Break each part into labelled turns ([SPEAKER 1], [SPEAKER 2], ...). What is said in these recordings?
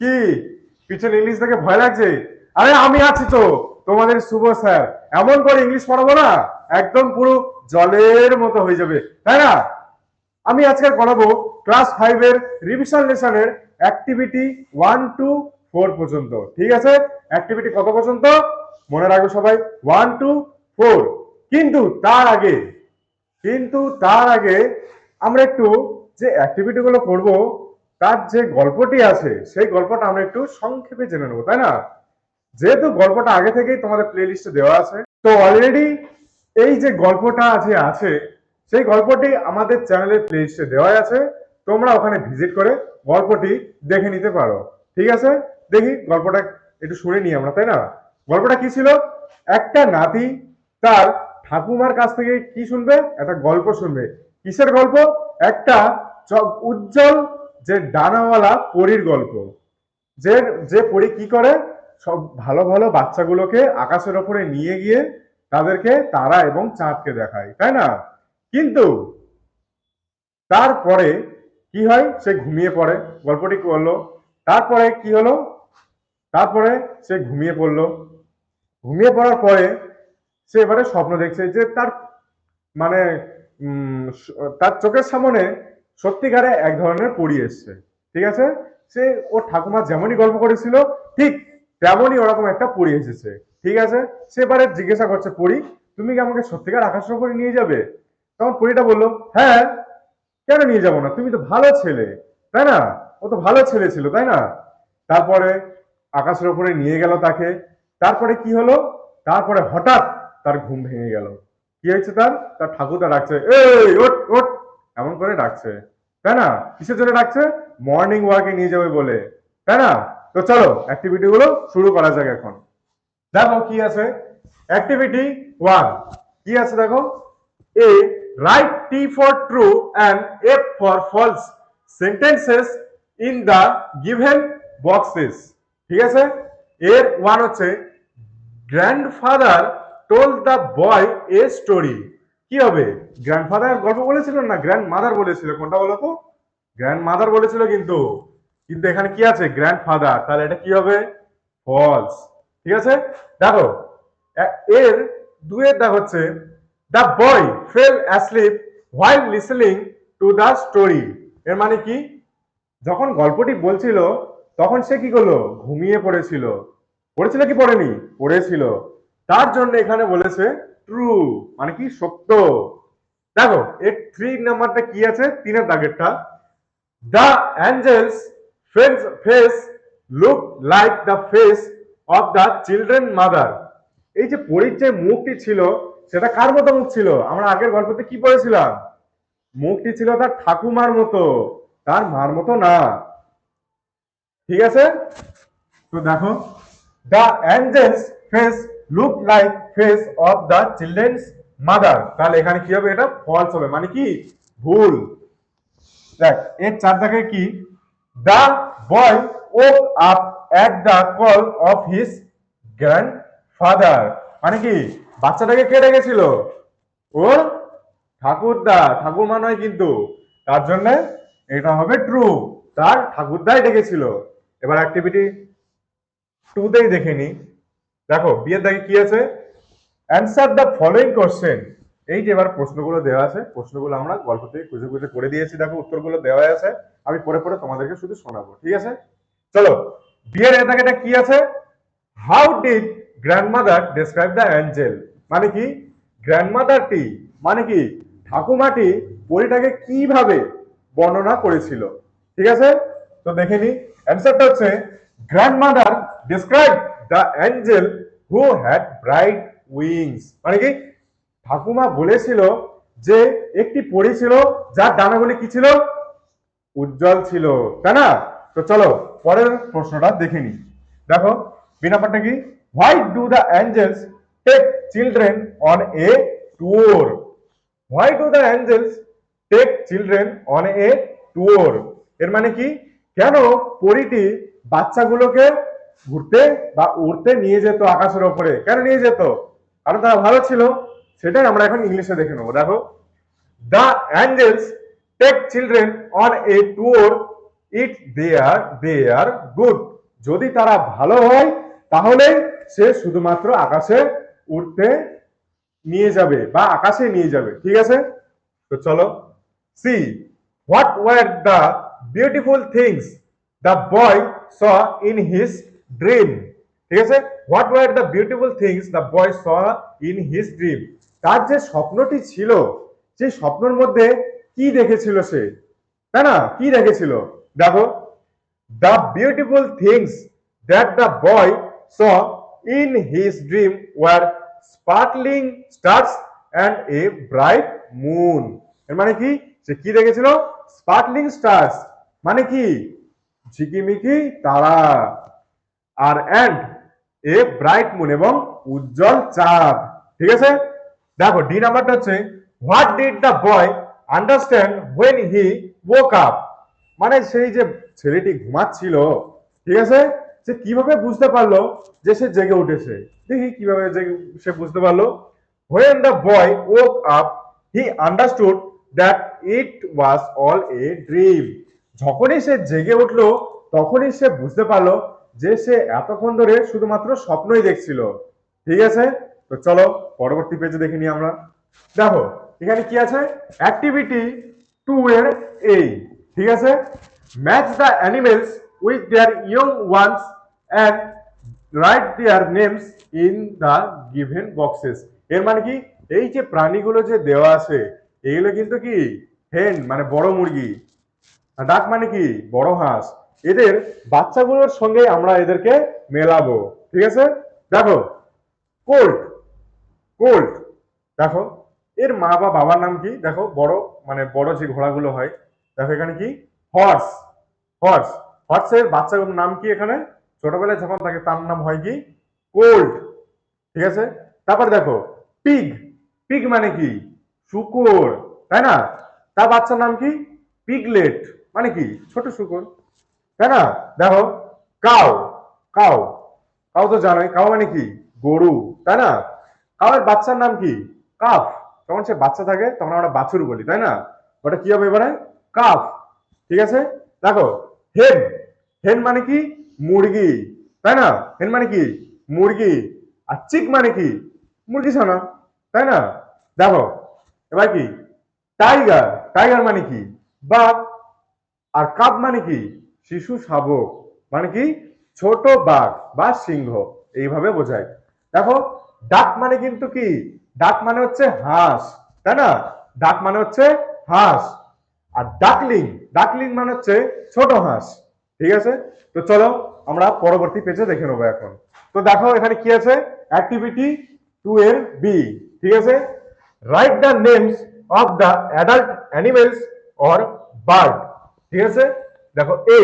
[SPEAKER 1] কি পিছনে ইংলিশ দেখে ভয় লাগছে? আরে আমি আছি তো, তোমাদের শুভ স্যার। এমন করে ইংলিশ পড়াবো না, একদম পুরো জলের মতো হয়ে যাবে, তাই না? আমি আজকে পড়াবো ক্লাস 5 এর রিভিশন লেসনের অ্যাক্টিভিটি 1 to 4 পর্যন্ত। ঠিক আছে? অ্যাক্টিভিটি কত পর্যন্ত মনে রাখো সবাই? 1 to 4। কিন্তু তার আগে আমরা একটু যে অ্যাক্টিভিটি গুলো করবো, তার যে গল্পটি আছে সেই গল্পটা আমরা একটু সংক্ষেপে জেনে নেবো, তাই না? যেহেতু গল্পটা আগে থেকেই তোমাদের প্লে লিস্টে দেওয়া আছে, তো অলরেডি এই যে গল্পটা আছে সেই গল্পটি আমাদের চ্যানেলের প্লে লিস্টে দেওয়া আছে। তোমরা ওখানে ভিজিট করে গল্পটি দেখে নিতে পারো। ঠিক আছে? দেখি গল্পটা একটু শুনে নিই আমরা, তাই না? গল্পটা কি ছিল? একটা নাতি তার ঠাকুমার কাছ থেকে কি শুনবে? একটা গল্প শুনবে। কিসের গল্প? একটা উজ্জ্বল যে ডানাওয়ালা পরীর গল্প। যে যে পরী কি করে, সব ভালো ভালো বাচ্চাগুলোকে আকাশের ওপরে নিয়ে গিয়ে তাদেরকে তারা এবং চাঁদকে দেখায়, তাই না? কিন্তু তারপরে কি হয়? সে ঘুমিয়ে পড়ে, গল্পটি করলো। তারপরে কি হলো? তারপরে সে ঘুমিয়ে পড়লো। ঘুমিয়ে পড়ার পরে সে এবারে স্বপ্ন দেখছে যে তার মানে তার চোখের সামনে সত্যিকারে এক ধরনের পরী এসছে। ঠিক আছে? সে ওর ঠাকুমা যেমনই গল্প করেছিল ঠিক তেমনই ওরকম একটা পরী এসেছে। ঠিক আছে? সে এবারে জিজ্ঞাসা করছে, পরী তুমি কি আমাকে সত্যিকার আকাশের উপরে নিয়ে যাবে? তখন পরীটা বললো, হ্যাঁ, কেন নিয়ে যাবো না, তুমি তো ভালো ছেলে, তাই না? ও তো ভালো ছেলে ছিল, তাই না? তারপরে আকাশের উপরে নিয়ে গেল তাকে। তারপরে কি হলো? তারপরে হঠাৎ তার ঘুম ভেঙে গেল। কি হয়েছে? তার তার ঠাকুরটা ডাকছে, এই ওঠ ওঠ, এমন করে ডাকছে, তাই না? কিসের জন্য ডাকছে? মর্নিং ওয়াকে নিয়ে যাবে বলে, তাই না? তো চলো অ্যাক্টিভিটি গুলো শুরু করা যাক এখন। দেখো কি আছে অ্যাক্টিভিটি 1। কি আছে দেখো? এ write T for true and F for false sentences in the given boxes। ঠিক আছে? এর 1 হচ্ছে grandfather told the boy a story. কি হবে? গ্র্যান্ডফাদার গল্প বলেছিল না গ্র্যান্ডমাদার বলেছিল? কোনটা বলো তো? গ্র্যান্ডমাদার বলেছিল কিন্তু, কিন্তু এখানে কি আছে? গ্র্যান্ডফাদার। তাহলে এটা কি হবে? ফলস। ঠিক আছে? দেখো এর 2 এর দাগ হচ্ছে the boy fail asleep while listening to the story. এর মানে কি? যখন গল্পটি বলছিল তখন সে কি করলো? ঘুমিয়ে পড়েছিল। পড়েছিল কি পড়েনি? পড়েছিল। তার জন্য এখানে বলেছে ট্রু, মানে কি? সত্য। দেখো এর 3 নাম্বারটা কি আছে? 3 এর দাগেরটা, the angels face look like the face of the children mother. এই যে পরীর যে মুখটি ছিল সেটা কার মতো মুখ ছিল? আমরা আগের গল্পতে কি পড়েছিলাম? মুখটি ছিল তার ঠাকুমার মতো, তার মার মতো না। ঠিক আছে? তো দেখো the angels face look like face of the children's mother. তাহলে এখানে কি হবে? এটা ফলস হবে, মানে কি? ভুল। দেখ এর 4 দাগে কি? The boy woke up at the call of his grandfather. মানে কি? বাচ্চাটাকে কে ডেকেছিল? ওর ঠাকুরদা, ঠাকুরমা নয় কিন্তু। তার জন্য এটা হবে ট্রু, তার ঠাকুরদাই ডেকেছিল। এবার অ্যাক্টিভিটি 2 তেই দেখে নি। দেখো বিয়ের দাগে কি আছে? Answer the following question. এই যে এবার প্রশ্নগুলো দেওয়া আছে, প্রশ্নগুলো আমরা গল্প থেকে খুঁজে খুঁজে করে দিয়েছি। দেখো উত্তরগুলো দেওয়া আছে, আমি পড়ে পড়ে তোমাদেরকে শুধু শোনাবো। ঠিক আছে? চলো বিয়ের এর দাগে কি আছে? How did grandmother describe the Angel. মানে কি? গ্র্যান্ডমাদারটি মানে কি? ঠাকুমাটি পরীটাকে কিভাবে বর্ণনা করেছিল। ঠিক আছে? তো দেখে নি। অ্যান্সারটা হচ্ছে grandmother describe the Angel who had bright wings. মানে কি? ঠাকুমা বলেছিল যে একটি পরী ছিল যার ডানাগুলি কি ছিল? উজ্জ্বল ছিল, তাই না? তো চলো পরের প্রশ্নটা দেখে নি। দেখো বি নাম্বারটা কি? Why do the angels take children on a tour. Why do the angels take children on a tour. এর মানে কি? কেন পরীটি বাচ্চাগুলোকে ঘুরতে বা উড়তে নিয়ে যেত আকাশের ওপরে? কেন নিয়ে যেত? কারণ তারা ভালো ছিল। সেটাই আমরা এখন ইংলিশে দেখে নেবো। দেখো the angels take children on a tour eat they are good, যদি তারা ভালো হয় তাহলে সে শুধুমাত্র আকাশে উঠতে নিয়ে যাবে বা আকাশে নিয়ে যাবে, ঠিক আছে। তো চলো, see what were the beautiful things the boy saw in his dream, ঠিক আছে। What were the beautiful things the boy saw in his dream, তার যে স্বপ্নটি ছিল, সেই স্বপ্নের মধ্যে কি দেখেছিল সে, তাই না, কি দেখেছিল, দেখো, the beautiful things that the boy saw in his dream were sparkling stars and a bright moon. এর মানে কি, সে কি দেখেছিল, স্পার্কলিং স্টার্স মানে কি, ঝিকিমিকি তারা, আর অ্যান্ড এ ব্রাইট মুন এবং উজ্জ্বল চাঁদ, ঠিক আছে। দেখো ডি নাম্বারটা হচ্ছে what did the boy understand when he woke up, মানে সেই যে ছেলেটি ঘুমাচ্ছিল, ঠিক আছে, সে কিভাবে বুঝতে পারলো যে সে জেগে উঠেছে, দেখি কিভাবে সে বুঝতে পারলো। when the boy woke up he understood that it was all a dream, যখনই সে জেগে উঠলো তখনই সে বুঝতে পারলো যে সে এতক্ষণ ধরে শুধুমাত্র স্বপ্নই দেখছিল, ঠিক আছে। তো চলো পরবর্তী পেজে দেখে নিই আমরা। দেখো এখানে কি আছে, অ্যাক্টিভিটি 2 এর এ, ঠিক আছে, match the animals with their young ones and write their names in the given boxes. এর মানে কি, এই যে প্রাণীগুলো যে দেওয়া আছে এগুলো কিন্তু কি হেন মানে বড় মুরগি, আর ডাক মানে কি বড় হাঁস, এদের বাচ্চাগুলোর সঙ্গে আমরা এদেরকে মেলাবো, ঠিক আছে। দেখো কোল্ট, কোল্ট, দেখো এর মা বা বাবার নাম কি, দেখো বড় মানে বড় যে ঘোড়াগুলো হয়, দেখো এখানে কি হর্স, হর্স, হর্সের বাচ্চাগুলোর নাম কি, এখানে ছোটবেলায় যখন থাকে তার নাম হয় কি কোল্ট, ঠিক আছে। তারপর দেখো পিগ, পিগ মানে কি শূকর, তাই না, তার বাচ্চার নাম কি পিগলেট, মানে কি ছোট শূকর, তাই না। দেখো কাউ, কাউ, কাউ তো জানোই, কাউ মানে কি গরু, তাই না, কাউয়ের বাচ্চার নাম কি কাফ, যখন সে বাচ্চা থাকে তখন আমরা বাছুর বলি, তাই না, ওটা কি হবে এবারে কাফ, ঠিক আছে। দেখো হেন, হেন মানে কি মুরগি, তাই না, হেন মানে কি মুরগি, আর চিক মানে কি মুরগি ছানা, তাই না। দেখো এবার কি টাইগার, টাইগার মানে কি বাঘ, আর কাব মানে কি শিশু শাবক, মানে কি ছোট বাঘ বা সিংহ, এইভাবে বোঝায়। দেখো ডাক মানে কিন্তু কি, ডাক মানে হচ্ছে হাঁস, তাই না, ডাক মানে হচ্ছে হাঁস, আর ডাকলিং, ডাকলিং মানে হচ্ছে ছোট হাঁস, ঠিক আছে। তো চলো আমরা পরবর্তী পেজে দেখে নেবো এখন। তো দেখো এখানে কি আছে, অ্যাক্টিভিটি 2 এর বি, ঠিক আছে, write the names of the adult animals or bird, ঠিক আছে। দেখো এ,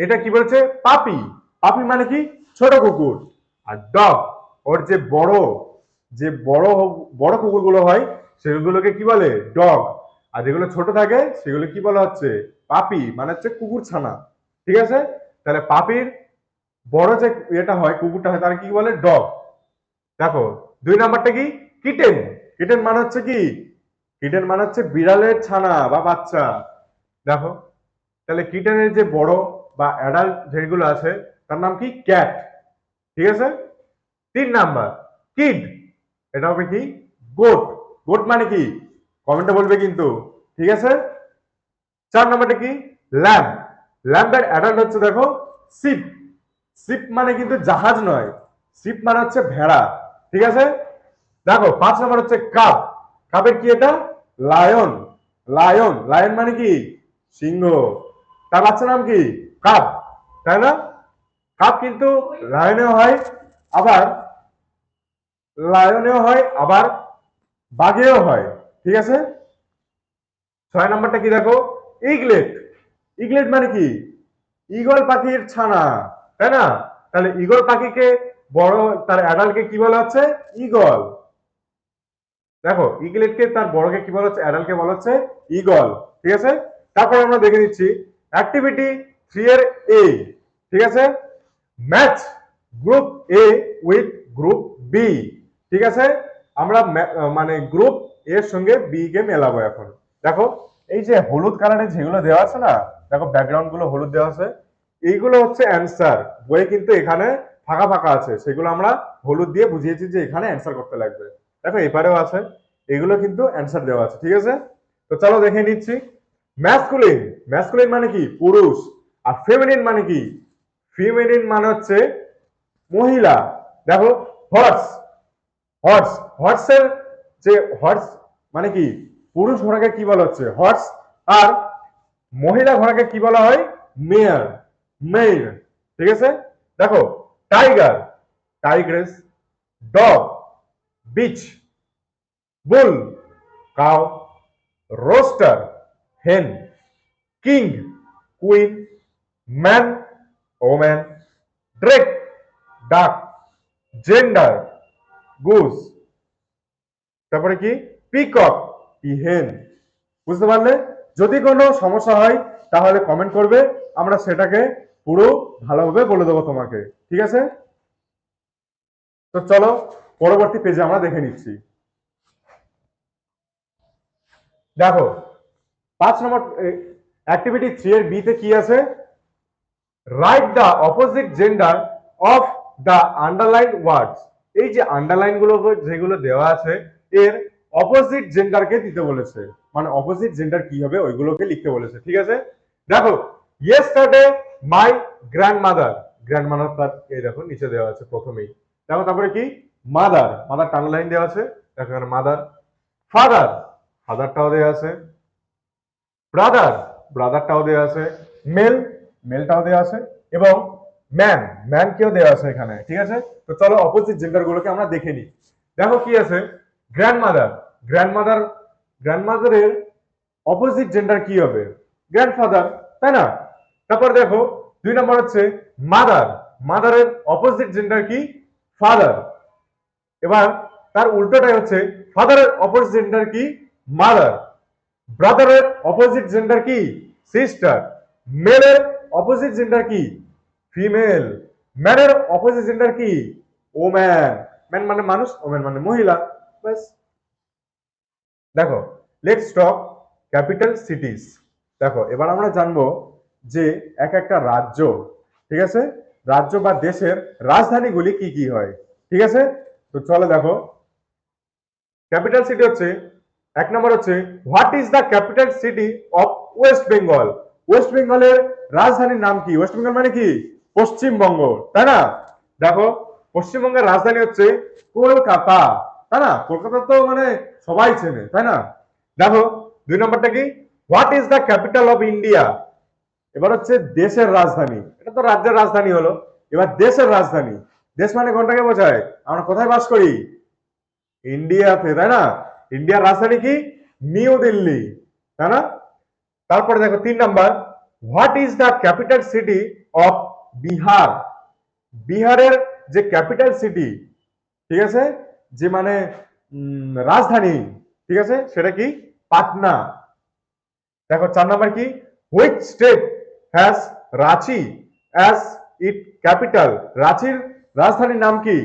[SPEAKER 1] এটা কি বলছে পাপি, পাপি মানে কি ছোট কুকুর, আর ডগ ওর যে বড়, যে বড় বড় কুকুরগুলো হয় সেগুলোকে কি বলে ডগ, আর যেগুলো ছোট থাকে সেগুলো কি বলা হচ্ছে পাপি, মানে হচ্ছে কুকুর ছানা, ঠিক আছে। তাহলে পাপির বড় যে এটা হয় কুকুরটা হয় তার কি বলে ডগ। দেখো 2 নাম্বারটা কি কিটেন, কিটেন মানে হচ্ছে কি, কিটেন মানে হচ্ছে বিড়ালের ছানা বা বাচ্চা, দেখো তাহলে কিটেনের যে বড় বা অ্যাডাল্ট যেগুলো আছে তার নাম কি ক্যাট, ঠিক আছে। 3 নাম্বার কিড, এটা হবে কি গোট, গোট মানে কি কমেন্টে বলবে কিন্তু, ঠিক আছে। 4 নাম্বারটা কি ল্যাম্প, ল্যাম্পের অ্যাডাল্ট হচ্ছে দেখো শিপ, শিপ মানে কিন্তু জাহাজ নয়, শিপ মানে হচ্ছে ভেড়া, ঠিক আছে। দেখো 5 নাম্বার হচ্ছে কাপ, কাপের কি এটা লায়ন, লায়ন, লায়ন মানে কি সিংহ, তার বাচ্চার নাম কি কাপ, তাই না, কাপ কিন্তু লায়নেও হয়, আবার লায়নেও হয়, আবার বাঘেও হয়, ঠিক আছে। 6 নাম্বারটা কি দেখো ইগলেট, ইগলেট মানে কি ঈগল পাখির ছানা, তাই না, তাহলে ঈগল পাখিকে বড় তার অ্যাডাল্টকে কি বলা হচ্ছে ঈগল, দেখো ইগলেটকে তার বড়কে কি বলা হচ্ছে অ্যাডাল্টকে বলা হচ্ছে ঈগল, ঠিক আছে। তারপর আমরা দেখে নিচ্ছি অ্যাক্টিভিটি 3 এর এ, ঠিক আছে, match group A with group B, ঠিক আছে, আমরা মানে গ্রুপ এর সঙ্গে বি কে মেলাবো এখন। দেখো এই যে হলুদ কালারের যেগুলো দেওয়া আছে না দেখো ব্যাকগ্রাউন্ড গুলো হলুদ দেওয়া আছে, এইগুলো হচ্ছে অ্যান্সার। বইয়ে কিন্তু এখানে ফাঁকা ফাঁকা আছে, সেগুলো আমরা হলুদ দিয়ে বুঝিয়েছি যে এখানে অ্যান্সার করতে লাগবে। দেখো এপারেও আছে, এগুলো কিন্তু অ্যান্সার দেওয়া আছে, ঠিক আছে। তো চলো দেখে নিচ্ছি। ম্যাসকুলিন, ম্যাসকুলিন মানে কি পুরুষ, আর ফেমিনিন মানে কি, ফিমেনিন মানে হচ্ছে মহিলা। দেখো হর্স, হর্স, হর্সের যে হর্স মানে কি পুরুষ ঘোড়াকে কি বলা হচ্ছে হর্স, আর মহিলা ঘোড়াকে কি বলা হয় মেয়ার, মেইর, ঠিক আছে। দেখো টাইগার, টাইগ্রেস, ডগ, বিচ, বুল, কাউ, রোস্টার, হেন, king, queen, man, woman, Drake, ডাক, জেন্ডার, গুজ, তারপরে কি পিকক, ইহেন। বুঝতে পারলে? যদি কোনো সমস্যা হয় তাহলে কমেন্ট করবে, আমরা সেটাকে পুরো ভালোভাবে বলে দেবো তোমাকে, ঠিক আছে। তো চলো পরবর্তী পেজে আমরা দেখে নিচ্ছি। দেখো 5 নম্বর অ্যাক্টিভিটি 3 এর বি তে কি আছে, write the opposite gender of the underline words. এই যে আন্ডারলাইন গুলো যেগুলো দেওয়া আছে এর অপোজিট জেন্ডারকে দিতে বলেছে, মানে অপোজিট জেন্ডার কি হবে ওইগুলোকে লিখতে বলেছে, ঠিক আছে। দেখো ইয়েস্টারডে মাই গ্র্যান্ডমাদার, গ্র্যান্ডমাদার তার এই দেখো নিচে দেওয়া আছে প্রথমেই। দেখো তারপরে কি মাদার, মাদার টার্ন দেওয়া আছে, দেখো এখানে মাদার। ফাদার, ফাদারটাও দেওয়া আছে। ব্রাদার, ব্রাদারটাও দেওয়া আছে। মেল, মেলটাও দেওয়া আছে। এবং ম্যান, ম্যান কেও দেওয়া আছে এখানে, ঠিক আছে। তো চলো অপোজিট জেন্ডার গুলোকে আমরা দেখে নিই। দেখো কি আছে, গ্র্যান্ডমাদার, গ্র্যান্ডমাদার, গ্র্যান্ডমাদারের অপোজিট জেন্ডার কি হবে গ্র্যান্ডফাদার, তাই না। তারপর দেখো 2 নম্বর হচ্ছে মাদার, মাদারের অপোজিট জেন্ডার কি ফাদার। এবার তার উল্টোটাই হচ্ছে ফাদারের অপোজিট জেন্ডার কি মাদার। ব্রাদারের অপোজিট জেন্ডার কি সিস্টার। মেলের অপোজিট জেন্ডার কি ফিমেল। ম্যানের অপোজিট জেন্ডার কি ওম্যান, ম্যান মানে মানুষ, ওম্যান মানে মহিলা, ব্যাস। দেখো লেটস টক ক্যাপিটাল সিটিজ। দেখো এবার আমরা জানবো যে এক একটা রাজ্য, ঠিক আছে, রাজ্য বা দেশের রাজধানীগুলি কি কি হয়, ঠিক আছে। তো চলো দেখো ক্যাপিটাল সিটি হচ্ছে 1 নম্বর হচ্ছে what is the capital city of West Bengal. West বেঙ্গলের রাজধানীর নাম কি, ওয়েস্ট বেঙ্গল মানে কি পশ্চিমবঙ্গ, তাই না। দেখো পশ্চিমবঙ্গের রাজধানী হচ্ছে কলকাতা, তাই না, কলকাতা তো মানে সবাই চেনে, তাই না। দেখো 2 নম্বরটা কি what is the capital of India. এবার হচ্ছে দেশের রাজধানী, এটা তো রাজ্যের রাজধানী হলো, এবার দেশের রাজধানী, দেশ মানে কোনটাকে বোঝায়, আমরা কোথায় বাস করি ইন্ডিয়াতে, তাই না। ইন্ডিয়ার রাজধানী কি নিউ দিল্লি, তাই না। তারপরে দেখো 3 number what is the capital city of Bihar. বিহারের যে ক্যাপিটাল সিটি, ঠিক আছে, যে মানে রাজধানী, ঠিক আছে, সেটা কি পাটনা। দেখো 4 নাম্বার কি which state has Ranchi as its capital. রাঁচির রাজধানীর নাম কি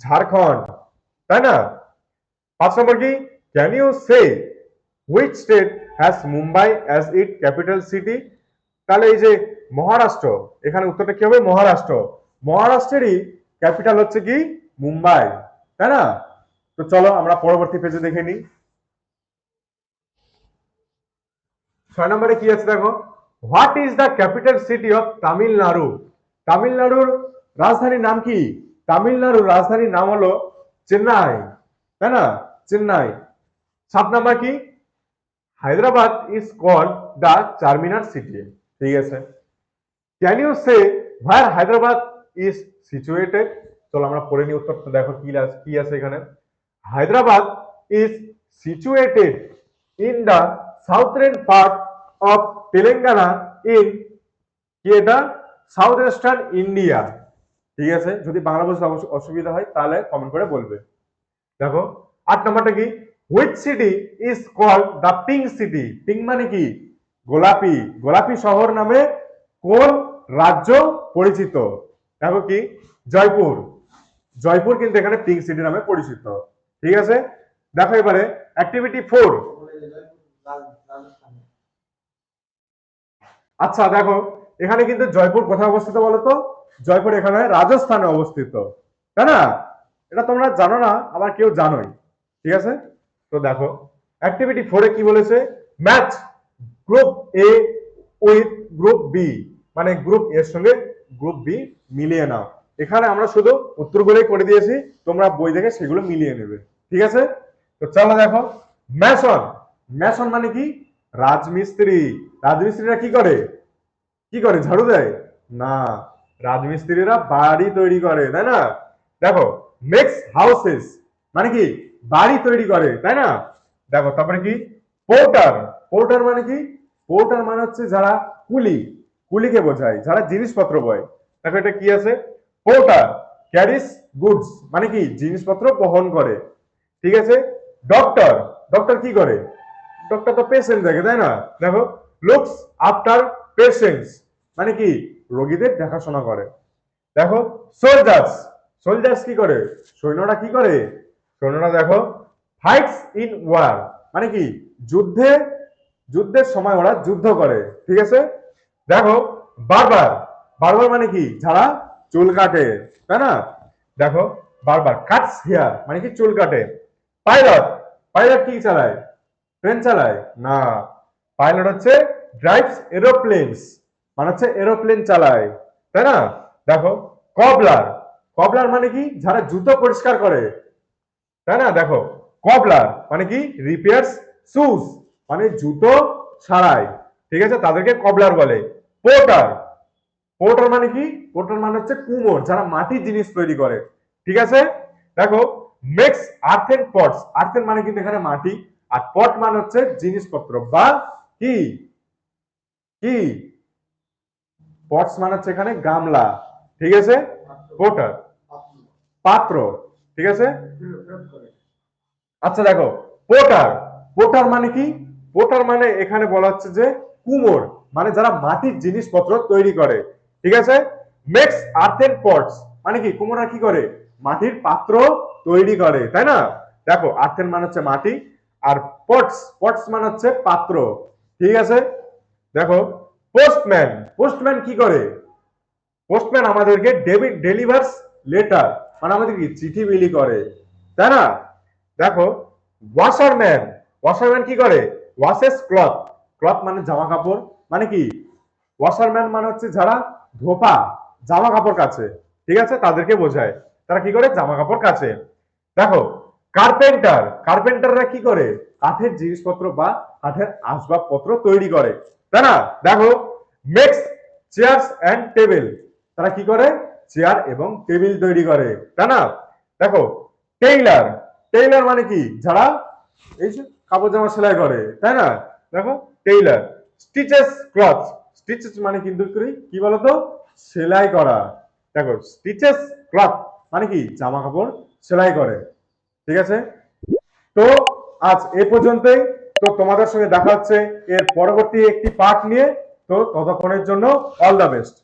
[SPEAKER 1] ঝাড়খণ্ড, তাই না। 5 নম্বর কি can you say which state has Mumbai as its capital city. তাহলে এই যে মহারাষ্ট্র, এখানে উত্তরটা কি হবে মহারাষ্ট্র, মহারাষ্ট্রেরই ক্যাপিটাল হচ্ছে কি মুম্বাই, তাই না। তো চলো আমরা পরবর্তী পেজে দেখে নিই। 6 নম্বরে কি আছে দেখো what is the capital city of Tamil Nadu. তামিলনাড়ুর রাজধানীর নাম কি, তামিলনাড়ুর রাজধানীর নাম হলো চেন্নাই, তাই না, চেন্নাই। 7 নাম্বার কি Hyderabad is called the Charminar city, ঠিক আছে। Can you say where Hyderabad is situated. চলো আমরা পড়ে নিই উত্তরটা, দেখো কি আছে এখানে। Hyderabad is situated in the southern part of Telangana ইন কি এটা সাউথ ওয়েস্টার্ন ইন্ডিয়া, ঠিক আছে। যদি বাংলা বুঝতে অসুবিধা হয় তাহলে কমেন্ট করে বলবে। দেখো 8 নম্বরটা কি which city is called the pink city. Pink মানে কি গোলাপি, গোলাপি শহর নামে কোন রাজ্য পরিচিত। দেখো কি জয়পুর, জয়পুর কিন্তু এখানে পিঙ্ক সিটি নামে পরিচিত, ঠিক আছে। দেখো এবারে অ্যাক্টিভিটি 4। আচ্ছা দেখো, এখানে কিন্তু জয়পুর কোথায় অবস্থিত বলো তো? জয়পুর এখানে রাজস্থানে অবস্থিত, তাই না? এটা তোমরা জানো না, আবার কেউ জানোই। ঠিক আছে, তো দেখো অ্যাক্টিভিটি 4 কি বলেছে, match group A with group B, মানে গ্রুপ এর সঙ্গে গ্রুপ বি মিলিয়ে নাও। এখানে আমরা শুধু উত্তরগুলোই করে দিয়েছি, তোমরা বই দেখে সেগুলো মিলিয়ে নেবে। ঠিক আছে, তো চলো দেখো, ম্যাসন, ম্যাসন মানে কি? রাজমিস্ত্রি। রাজমিস্ত্রিরা কি করে? কি করে, ঝাড়ু দেয়? না, রাজমিস্ত্রিরা বাড়ি তৈরি করে, তাই না? দেখো, মেক্স হাউসেস মানে কি? বাড়ি তৈরি করে, তাই না? দেখো তারপরে কি, পোর্টার, পোর্টার মানে কি? পোর্টার মানে হচ্ছে যারা কুলি, কুলিকে বোঝায়, যারা জিনিসপত্র বয়। দেখো এটা কি আছে, পোর্টার ক্যারিস গুডস মানে কি? জিনিসপত্র বহন করে। ঠিক আছে, ডক্টর, ডক্টর কি করে? ডক্টর তো পেশেন্ট দেখে, তাই না? দেখো, লুকস আফটার পেশেন্টস মানে কি? রোগীদের দেখাশোনা করে। দেখো, সোলজার্স, সোলজার্স কি করে? সৈন্যরা কি করে? সৈন্যরা দেখো, ফাইটস ইন ওয়ার মানে কি? যুদ্ধে, যুদ্ধের সময় ওরা যুদ্ধ করে। ঠিক আছে, দেখো, বারবার, বারবার মানে কি? যারা চুল কাটে, তাই না? দেখো, বারবার কাটস হেয়ার মানে কি? চুল কাটে। পাইলট, পাইলট কি চালায়? প্লেন চালায়? না, পাইলট হচ্ছে ড্রাইভস এরোপ্লেনস মানে হচ্ছে এরোপ্লেন চালায়, তাই না? দেখো, কবলার, কবলার মানে কি? যারা জুতো পরিষ্কার করে, তাই না? দেখো, কবলার মানে কি? রিপেয়ার্স শুজ মানে জুতো সারায়। ঠিক আছে, তাদেরকে কবলার বলে। পোর্টার, পোর্টার মানে কি? পোর্টার মানে হচ্ছে কুমোর, যারা মাটির জিনিস তৈরি করে। ঠিক আছে, দেখো, মেক্স আর্থেন পটস, আর্থেন মানে কিন্তু এখানে মাটি, আর পট মানে হচ্ছে জিনিসপত্র বা কি? কি পটস মানে হচ্ছে এখানে গামলা। ঠিক আছে, পোর্টার পাত্র। ঠিক আছে, আচ্ছা দেখো, পোর্টার, পোর্টার মানে কি? পোর্টার মানে এখানে বলা হচ্ছে যে কুমোর, মানে যারা মাটির জিনিসপত্র তৈরি করে। ঠিক আছে, মেক্স আর্থেন পটস মানে কি? কুমোররা কি করে? মাটির পাত্র তৈরি করে, তাই না? দেখো, আর্থেন মানে হচ্ছে মাটি, আর পটস, পটস মানে হচ্ছে পাত্র। ঠিক আছে, দেখো, পোস্টম্যান, পোস্টম্যান কি করে? পোস্টম্যান আমাদেরকে ডেলিভার্স লেটার মানে আমাদের কি? চিঠি বিলি করে, তাই না? দেখো, ওয়াশারম্যান, ওয়াশারম্যান কি করে? ওয়াশেস ক্লথ, ক্লথ মানে জামা কাপড় মানে কি? ওয়াশারম্যান মানে হচ্ছে যারা ধোপা, জামা কাপড় কাচে। ঠিক আছে, তাদেরকে বোঝায়, তারা কি করে? জামা কাপড় কাচে। দেখো, কার্পেন্টার, কার্পেন্টাররা কি করে? কাঠের জিনিসপত্র বা কাঠের আসবাবপত্র তৈরি করে, তাই না? দেখো, মেক্স চেয়ার্স এন্ড টেবিল, তারা কি করে? চেয়ার এবং টেবিল তৈরি করে, তাই না? দেখো, টেইলার, টেইলার মানে কি? যারা এই যে কাপড় জামা সেলাই করে, তাই না? দেখো, টেইলার। স্টিচেস ক্লথ, স্টিচেস মানে কিন্তু কি বলতো? সেলাই করা। দেখো, স্টিচেস ক্লথ মানে কি? জামা কাপড় সেলাই করে। ঠিক আছে, তো আজ এ পর্যন্তই। তো তোমাদের সঙ্গে দেখা হচ্ছে এর পরবর্তী একটি পার্ট নিয়ে। তো ততক্ষণের জন্য অল দ্য বেস্ট।